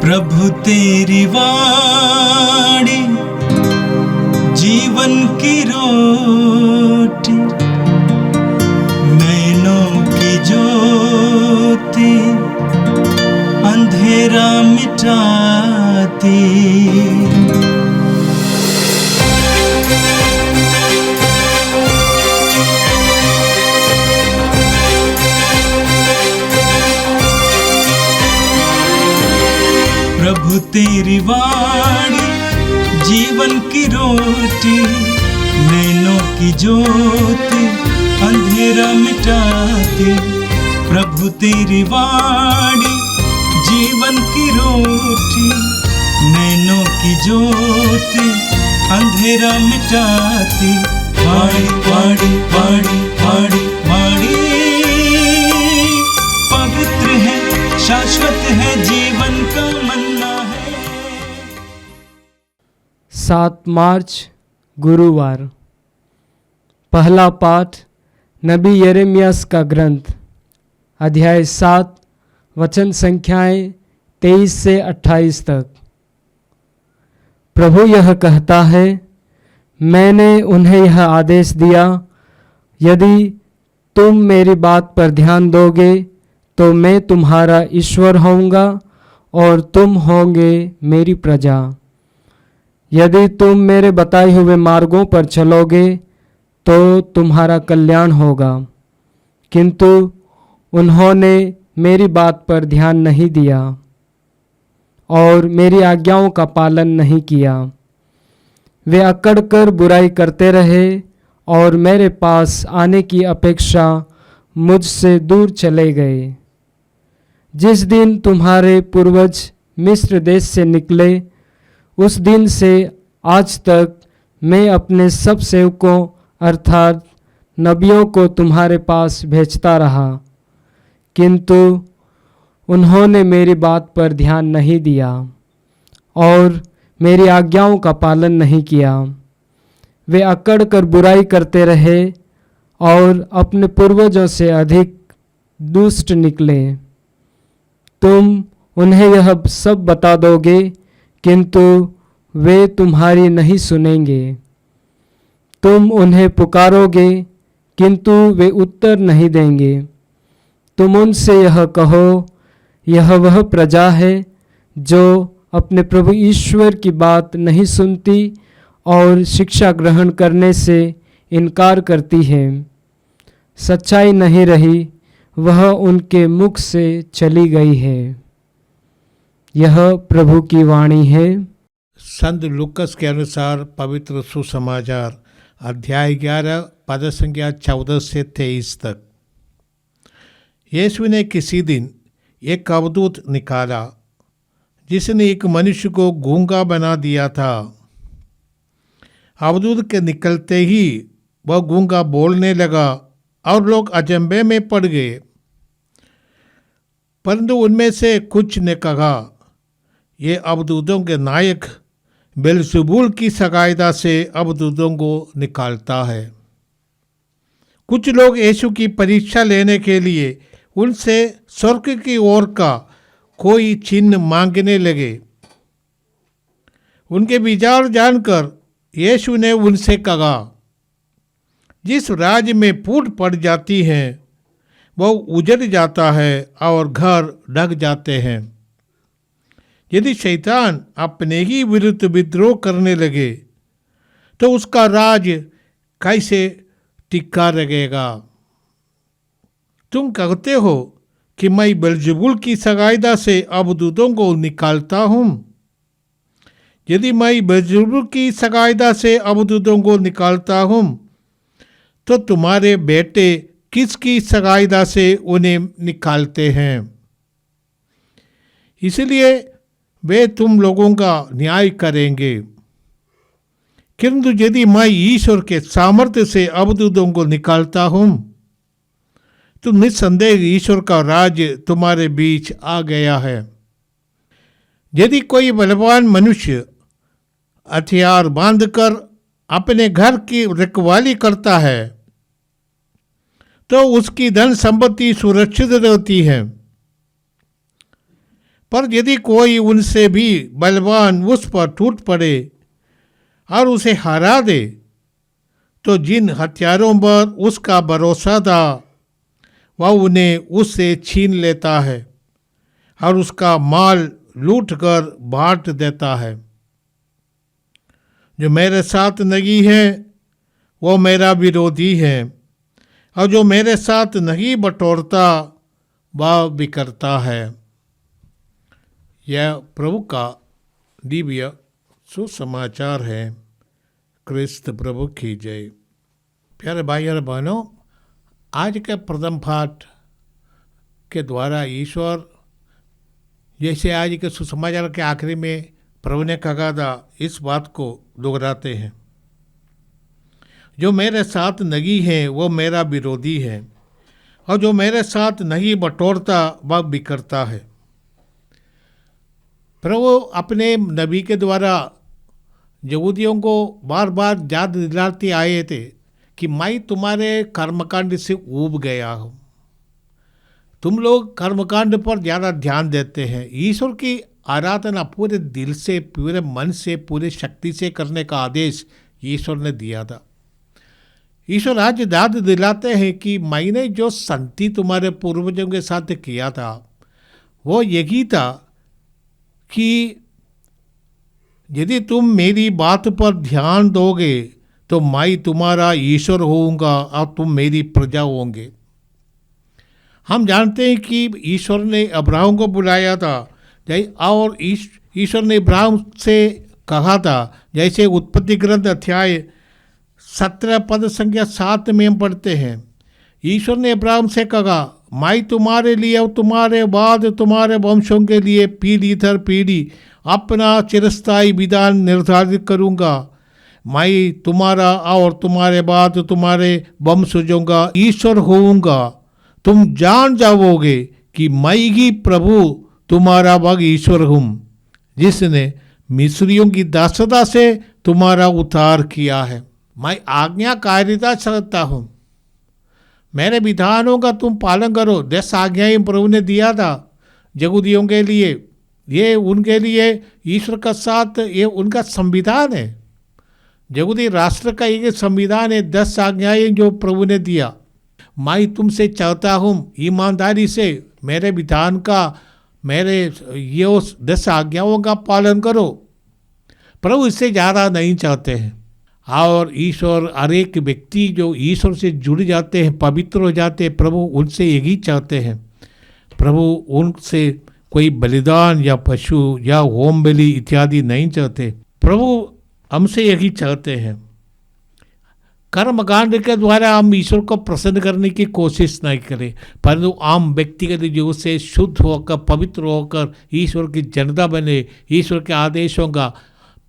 प्रभु तेरी वाणी जीवन की रोटी, नैनों की ज्योति अंधेरा मिटाती। प्रभु तेरी वाणी जीवन की रोटी, नैनों की ज्योति अंधेरा मिटाती। प्रभु तेरी वाणी जीवन की रोटी, नैनों की ज्योति अंधेरा मिटाती। वाणी वाणी वाणी वाणी वाणी पवित्र है, शाश्वत है, जीवन का मन्ना है। 7 मार्च गुरुवार। पहला पाठ नबी यिर्मयाह का ग्रंथ, अध्याय 7, वचन संख्याएं 23 से 28 तक। प्रभु यह कहता है, मैंने उन्हें यह आदेश दिया, यदि तुम मेरी बात पर ध्यान दोगे तो मैं तुम्हारा ईश्वर होऊंगा और तुम होंगे मेरी प्रजा। यदि तुम मेरे बताए हुए मार्गों पर चलोगे तो तुम्हारा कल्याण होगा। किंतु उन्होंने मेरी बात पर ध्यान नहीं दिया और मेरी आज्ञाओं का पालन नहीं किया। वे अकड़ कर बुराई करते रहे और मेरे पास आने की अपेक्षा मुझसे दूर चले गए। जिस दिन तुम्हारे पूर्वज मिस्र देश से निकले, उस दिन से आज तक मैं अपने सब सेवकों अर्थात नबियों को तुम्हारे पास भेजता रहा, किंतु उन्होंने मेरी बात पर ध्यान नहीं दिया और मेरी आज्ञाओं का पालन नहीं किया। वे अकड़ कर बुराई करते रहे और अपने पूर्वजों से अधिक दुष्ट निकले। तुम उन्हें यह सब बता दोगे, किंतु वे तुम्हारी नहीं सुनेंगे। तुम उन्हें पुकारोगे, किंतु वे उत्तर नहीं देंगे। तुम उनसे यह कहो, यह वह प्रजा है जो अपने प्रभु ईश्वर की बात नहीं सुनती और शिक्षा ग्रहण करने से इनकार करती है। सच्चाई नहीं रही, वह उनके मुख से चली गई है। यह प्रभु की वाणी है। संत लूकस के अनुसार पवित्र सुसमाचार, अध्याय 11, पद संख्या 14 से 23 तक। यीशु ने किसी दिन एक अवधूत निकाला जिसने एक मनुष्य को गूंगा बना दिया था। अवधूत के निकलते ही वह गूंगा बोलने लगा और लोग अचंभे में पड़ गए। परंतु उनमें से कुछ ने कहा, ये अवधूतों के नायक बेलज़ेबूल की सहायता से अवधूतों को निकालता है। कुछ लोग यीशु की परीक्षा लेने के लिए उनसे स्वर्ग की ओर का कोई चिन्ह मांगने लगे। उनके विचार जानकर यीशु ने उनसे कहा, जिस राज्य में फूट पड़ जाती है वह उजड़ जाता है और घर ढक जाते हैं। यदि शैतान अपने ही विरुद्ध विद्रोह करने लगे तो उसका राज कैसे टिका रहेगा। तुम कहते हो कि मैं बेलज़ेबूल की सहायता से अवधूतों को निकालता हूँ। यदि मैं बेलज़ेबूल की सहायता से अवधूतों को निकालता हूँ तो तुम्हारे बेटे किसकी सहायता से उन्हें निकालते हैं? इसलिए वे तुम लोगों का न्याय करेंगे। किंतु यदि मैं ईश्वर के सामर्थ्य से अवधूतों को निकालता हूँ तो निस्संदेह ईश्वर का राज्य तुम्हारे बीच आ गया है। यदि कोई बलवान मनुष्य हथियार बांधकर अपने घर की रखवाली करता है तो उसकी धन संपत्ति सुरक्षित रहती है। पर यदि कोई उनसे भी बलवान उस पर टूट पड़े और उसे हरा दे, तो जिन हथियारों पर उसका भरोसा था वह उन्हें उससे छीन लेता है और उसका माल लूट कर बांट देता है। जो मेरे साथ नहीं है वो मेरा विरोधी है, और जो मेरे साथ नहीं बटोरता वह बिखरता है। यह प्रभु का दिव्य सुसमाचार है। क्रिस्त प्रभु की जय। प्यारे भाई और बहनों, आज के प्रथम पाठ के द्वारा ईश्वर, जैसे आज के सुसमाचार के आखिरी में प्रभु ने कहा था, इस बात को दोहराते हैं। जो मेरे साथ नहीं है वो मेरा विरोधी है, और जो मेरे साथ नहीं बटोरता वह बिखरता है। प्रभु अपने नबी के द्वारा यहूदियों को बार बार याद दिलाते आए थे कि मैं तुम्हारे कर्मकांड से ऊब गया हूँ। तुम लोग कर्मकांड पर ज़्यादा ध्यान देते हैं। ईश्वर की आराधना पूरे दिल से, पूरे मन से, पूरे शक्ति से करने का आदेश ईश्वर ने दिया था। ईश्वर आज याद दिलाते हैं कि मैंने जो संति तुम्हारे पूर्वजों के साथ किया था वो यही था कि यदि तुम मेरी बात पर ध्यान दोगे तो मैं तुम्हारा ईश्वर होऊंगा और तुम मेरी प्रजा होंगे। हम जानते हैं कि ईश्वर ने अब्राहम को बुलाया था, और ईश्वर ने अब्राहम से कहा था, जैसे उत्पत्ति ग्रंथ अध्याय 17 पद संख्या 7 में हम पढ़ते हैं। ईश्वर ने अब्राहम से कहा, मैं तुम्हारे लिए और तुम्हारे बाद तुम्हारे वंशों के लिए पीढ़ी दर पीढ़ी अपना चिरस्थायी विधान निर्धारित करूंगा। मैं तुम्हारा और तुम्हारे बाद तुम्हारे वंशजों का ईश्वर होऊंगा। तुम जान जाओगे कि मैं ही प्रभु तुम्हारा वह ईश्वर हूँ, जिसने मिस्रियों की दासता से तुम्हारा उद्धार किया है। मैं आज्ञाकारिता करता हूँ, मेरे विधानों का तुम पालन करो। 10 आज्ञाएं प्रभु ने दिया था यहूदियों के लिए। ये उनके लिए ईश्वर का साथ, ये उनका संविधान है। यहूदी राष्ट्र का एक संविधान है, 10 आज्ञाएं जो प्रभु ने दिया। मैं तुमसे चाहता हूँ ईमानदारी से मेरे विधान का, मेरे ये 10 आज्ञाओं का पालन करो। प्रभु इससे ज़्यादा नहीं चाहते हैं। और ईश्वर, हर एक व्यक्ति जो ईश्वर से जुड़ जाते हैं, पवित्र हो जाते हैं, प्रभु उनसे यही चाहते हैं। प्रभु उनसे कोई बलिदान या पशु या होम बलि इत्यादि नहीं चाहते। प्रभु हमसे यही चाहते हैं। कर्मकांड के द्वारा हम ईश्वर को प्रसन्न करने की कोशिश नहीं करें, परंतु हम व्यक्तिगत जीवन से शुद्ध होकर, पवित्र होकर ईश्वर की जनता बने, ईश्वर के आदेशों का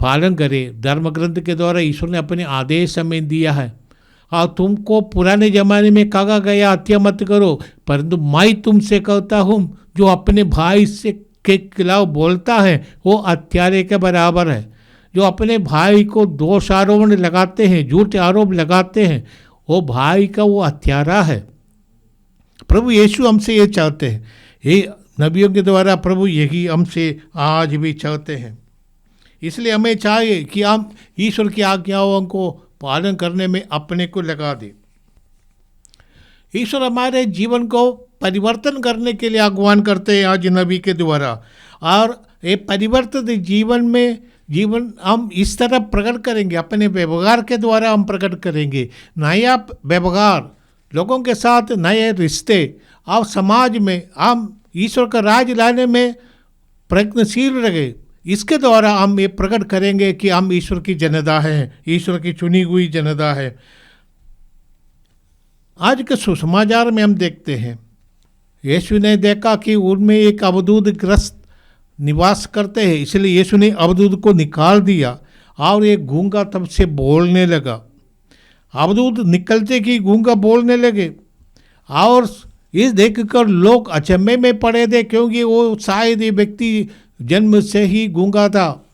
पालन करें। धर्म ग्रंथ के द्वारा ईश्वर ने अपने आदेश हमें दिया है। और तुमको पुराने जमाने में कहा गया हत्या मत करो, परंतु मैं तुमसे कहता हूँ जो अपने भाई से के खिलाफ बोलता है वो हत्यारे के बराबर है। जो अपने भाई को दोष आरोप लगाते हैं, झूठे आरोप लगाते हैं, वो भाई का वो हत्यारा है। प्रभु यीशु हमसे ये चाहते हैं। ये नबियों के द्वारा प्रभु यही हमसे आज भी चाहते हैं। इसलिए हमें चाहिए कि हम ईश्वर की आज्ञाओं को पालन करने में अपने को लगा दें। ईश्वर हमारे जीवन को परिवर्तन करने के लिए आह्वान करते हैं आज नबी के द्वारा। और ये परिवर्तित जीवन हम इस तरह प्रकट करेंगे, अपने व्यवहार के द्वारा हम प्रकट करेंगे। नया व्यवहार, लोगों के साथ नए रिश्ते, और समाज में हम ईश्वर का राज लाने में प्रयत्नशील रहे। इसके द्वारा हम ये प्रकट करेंगे कि हम ईश्वर की जनता हैं, ईश्वर की चुनी हुई जनता है। आज के सुसमाचार में हम देखते हैं, यीशु ने देखा कि उनमें एक अवधूत ग्रस्त निवास करते हैं, इसलिए यीशु ने अवधूत को निकाल दिया और एक गूंगा तब से बोलने लगा। अवधूत निकलते ही गूंगा बोलने लगे, और इस देखकर लोग अचंभे में पड़े थे, क्योंकि वो शायद ये व्यक्ति जन्म से ही गूंगा था,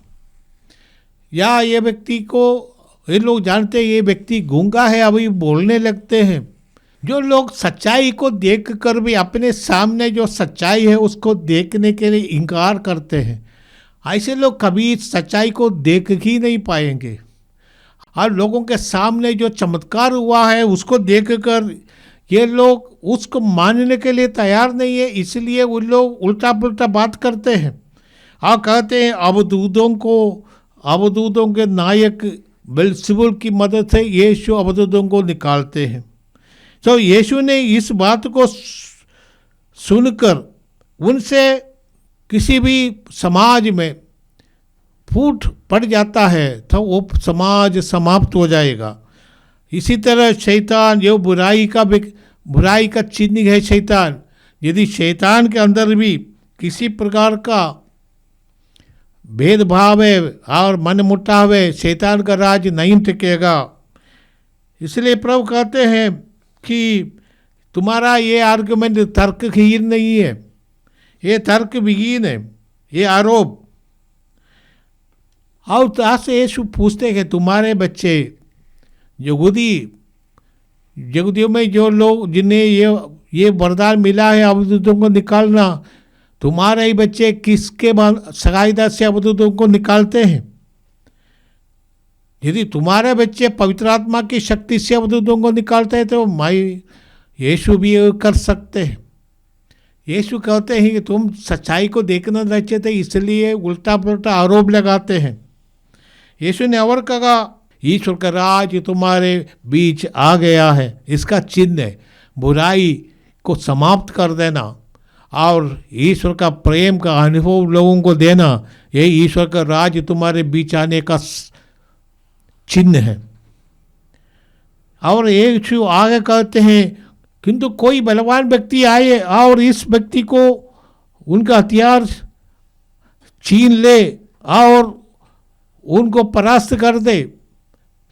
या ये व्यक्ति को ये लोग जानते हैं ये व्यक्ति गूंगा है, अभी बोलने लगते हैं। जो लोग सच्चाई को देखकर भी अपने सामने जो सच्चाई है उसको देखने के लिए इनकार करते हैं, ऐसे लोग कभी सच्चाई को देख ही नहीं पाएंगे। और लोगों के सामने जो चमत्कार हुआ है उसको देखकर ये लोग उसको मानने के लिए तैयार नहीं है, इसलिए वो लोग उल्टा पुल्टा बात करते हैं और कहते हैं अबदूतों के नायक बेल्ज़ेबूल की मदद से यीशु अबदूतों को निकालते हैं। तो यीशु ने इस बात को सुनकर उनसे किसी भी समाज में फूट पड़ जाता है तो वो समाज समाप्त हो जाएगा। इसी तरह शैतान जो बुराई का चिन्ह है शैतान, यदि शैतान के अंदर भी किसी प्रकार का भेदभाव है और मनमुटाव है, शैतान का राज नहीं टिकेगा। इसलिए प्रभु कहते हैं कि तुम्हारा ये आर्गुमेंट तर्कहीन नहीं है, ये तर्क विहीन है, ये आरोप। और तार से यीशु पूछते हैं तुम्हारे बच्चे यहूदियों में जो लोग जिन्हें ये वरदान मिला है अबदूतों को निकालना, तुम्हारे ही बच्चे किसके सहायता से अबदूतों को निकालते हैं? यदि तुम्हारे बच्चे पवित्र आत्मा की शक्ति से अबदूतों को निकालते हैं तो यीशु भी कर सकते हैं। यीशु कहते हैं कि तुम सच्चाई को देखना नहीं चाहते, इसलिए उल्टा पुल्टा आरोप लगाते हैं। यीशु ने और कहा ईश्वर का राज तुम्हारे बीच आ गया है, इसका चिन्ह है बुराई को समाप्त कर देना और ईश्वर का प्रेम का अनुभव लोगों को देना, यही ईश्वर का राज तुम्हारे बीच आने का चिन्ह है। और यीशु आगे कहते हैं किंतु कोई बलवान व्यक्ति आए और इस व्यक्ति को उनका हथियार छीन ले और उनको परास्त कर दे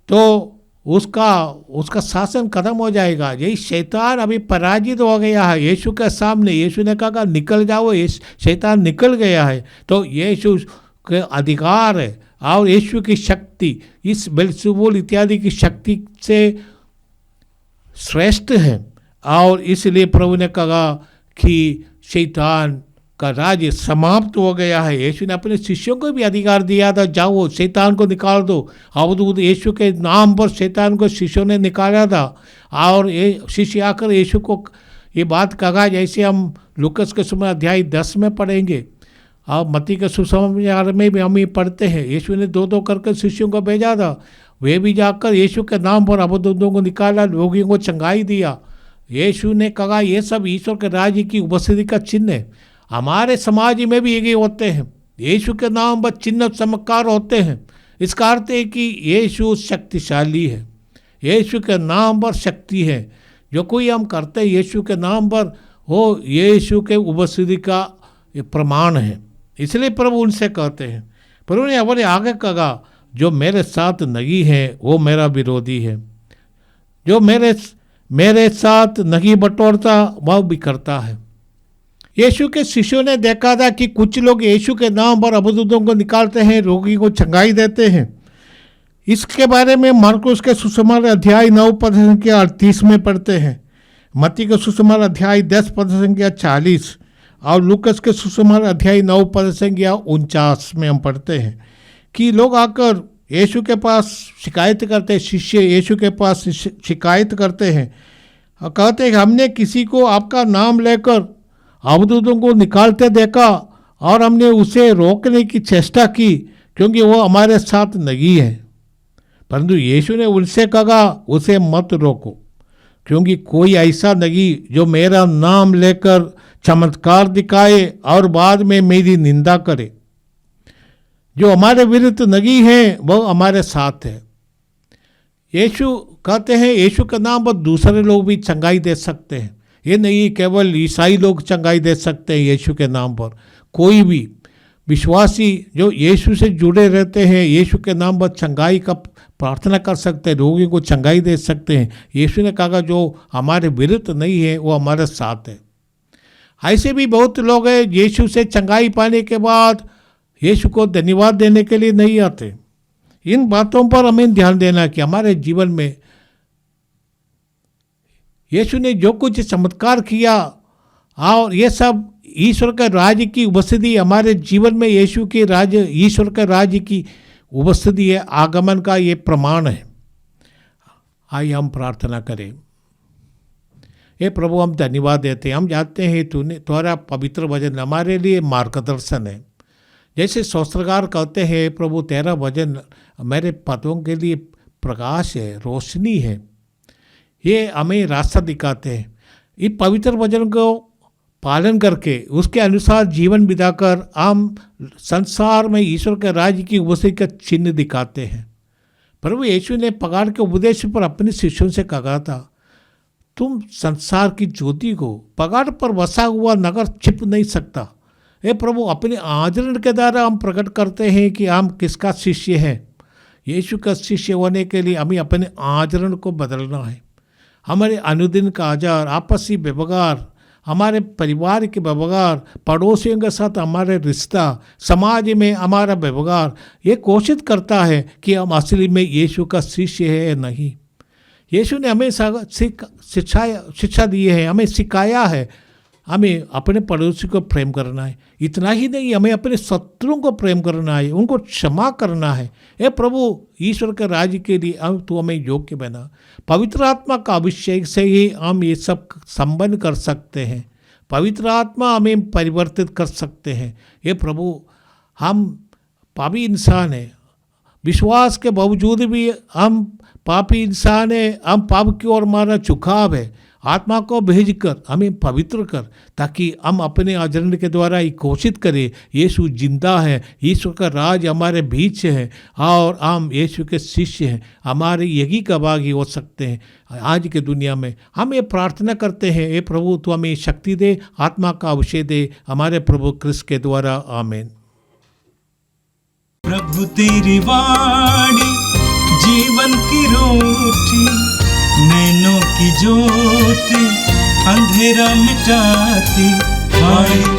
तो उसका शासन खत्म हो जाएगा। यही शैतान अभी पराजित हो गया है यीशु के सामने। यीशु ने कहा निकल जाओ, शैतान निकल गया है। तो यीशु के अधिकार है और यीशु की शक्ति इस बेल्ज़ेबूल इत्यादि की शक्ति से श्रेष्ठ है। और इसलिए प्रभु ने कहा कि शैतान का राज्य समाप्त हो गया है। यीशु ने अपने शिष्यों को भी अधिकार दिया था, जाओ शैतान को निकाल दो। अवधूत यीशु के नाम पर शैतान को शिष्यों ने निकाला था और ये शिष्य आकर यीशु को ये बात कहा, जैसे हम लूकस के सुसमाचार अध्याय 10 में पढ़ेंगे और मत्ती के सुसमाचार में भी हम ये पढ़ते हैं। यीशु ने दो करके शिष्यों को भेजा था, वे भी जाकर यीशु के नाम पर अबदूतों को निकाला, रोगियों को चंगाई दिया। यीशु ने कहा ये सब ईश्वर के राज्य की उपस्थिति का चिन्ह है। हमारे समाज में भी ये होते हैं, यीशु के नाम पर चिन्ह चमत्कार होते हैं। इसका अर्थ है कि यीशु शक्तिशाली है, यीशु के नाम पर शक्ति है। जो कोई हम करते हैं यीशु के नाम पर, वो यीशु के उपस्थिति का प्रमाण है। इसलिए प्रभु उनसे कहते हैं, प्रभु ने अपने आगे कहा जो मेरे साथ नहीं है वो मेरा विरोधी है, जो मेरे साथ नहीं बटोरता वह भी करता है। यीशु के शिष्यों ने देखा था कि कुछ लोग यीशु के नाम पर अबदूतों को निकालते हैं, रोगी को चंगाई देते हैं। इसके बारे में मार्कुस के सुसमाचार अध्याय 9 पद संख्या 38 में पढ़ते हैं, मत्ती के सुसमाचार अध्याय 10 पद संख्या 40 और लूकस के सुसमाचार अध्याय 9 पद संख्या 49 में हम पढ़ते हैं कि लोग आकर यीशु के पास शिकायत करते हैं, शिष्य यीशु के पास शिकायत करते हैं और कहते हैं हमने किसी को आपका नाम लेकर अबदूतों को निकालते देखा और हमने उसे रोकने की चेष्टा की क्योंकि वो हमारे साथ नहीं है। परंतु यीशु ने उनसे कहा उसे मत रोको, क्योंकि कोई ऐसा नहीं जो मेरा नाम लेकर चमत्कार दिखाए और बाद में मेरी निंदा करे। जो हमारे विरुद्ध नहीं है वो हमारे साथ है। यीशु कहते हैं यीशु के नाम पर दूसरे लोग भी चंगाई दे सकते हैं, ये नहीं केवल ईसाई लोग चंगाई दे सकते हैं। यीशु के नाम पर कोई भी विश्वासी जो यीशु से जुड़े रहते हैं यीशु के नाम पर चंगाई का प्रार्थना कर सकते हैं, रोगी को चंगाई दे सकते हैं। यीशु ने कहा जो हमारे विरुद्ध नहीं है वो हमारे साथ है। ऐसे भी बहुत लोग हैं यीशु से चंगाई पाने के बाद यीशु को धन्यवाद देने के लिए नहीं आते। इन बातों पर हमें ध्यान देना कि हमारे जीवन में यीशु ने जो कुछ चमत्कार किया और ये सब ईश्वर का राज्य की उपस्थिति हमारे जीवन में, यीशु के राज्य, ईश्वर का राज्य की उपस्थिति है, आगमन का ये प्रमाण है। आइए हम प्रार्थना करें। हे प्रभु, हम धन्यवाद देते हैं। हम जानते हैं तूने तुम्हारा पवित्र वचन हमारे लिए मार्गदर्शन है। जैसे शास्त्रकार कहते हैं, प्रभु तेरा वचन मेरे पदों के लिए प्रकाश है, रोशनी है, ये हमें रास्ता दिखाते हैं। इस पवित्र वचन को पालन करके उसके अनुसार जीवन बिताकर हम संसार में ईश्वर के राज्य की उपस्थिति का चिन्ह दिखाते हैं। प्रभु यीशु ने पगार के उपदेश पर अपने शिष्यों से कहा था, तुम संसार की ज्योति को, पगार पर बसा हुआ नगर छिप नहीं सकता। हे प्रभु, अपने आचरण के द्वारा हम प्रकट करते हैं कि हम किसका शिष्य हैं। यीशु का शिष्य होने के लिए हमें अपने आचरण को बदलना है। हमारे अनुदिन का आचार, आपसी व्यवहार, हमारे परिवार के व्यवहार, पड़ोसियों के साथ हमारे रिश्ता, समाज में हमारा व्यवहार, ये घोषित करता है कि हम असली में यीशु का शिष्य है या नहीं। यीशु ने हमें शिक्षा दी है, हमें सिखाया है, हमें अपने पड़ोसी को प्रेम करना है। इतना ही नहीं, हमें अपने शत्रुओं को प्रेम करना है, उनको क्षमा करना है। हे प्रभु, ईश्वर के राज्य के लिए अब तू हमें योग्य बना। पवित्र आत्मा का अभिषेक से ही हम ये सब संपन्न कर सकते हैं। पवित्र आत्मा हमें परिवर्तित कर सकते हैं। हे प्रभु, हम पापी इंसान हैं, विश्वास के बावजूद भी हम पापी इंसान हैं, हम पाप की ओर हमारा झुकाव है। आत्मा को भेजकर हमें पवित्र कर, ताकि हम अपने आचरण के द्वारा ही घोषित करें यीशु जिंदा है, ईश्वर का राज हमारे बीच है और हम यीशु के शिष्य हैं, हमारे यही गवाही हो सकते हैं आज की दुनिया में। हम ये प्रार्थना करते हैं, हे प्रभु तू हमें शक्ति दे, आत्मा का अभिषेक दे, हमारे प्रभु क्रिस्त के द्वारा, आमीन। प्रभु तेरी वाणी जीवन की रोटी, नैनों की ज्योति अंधेरा मिटाती, हाय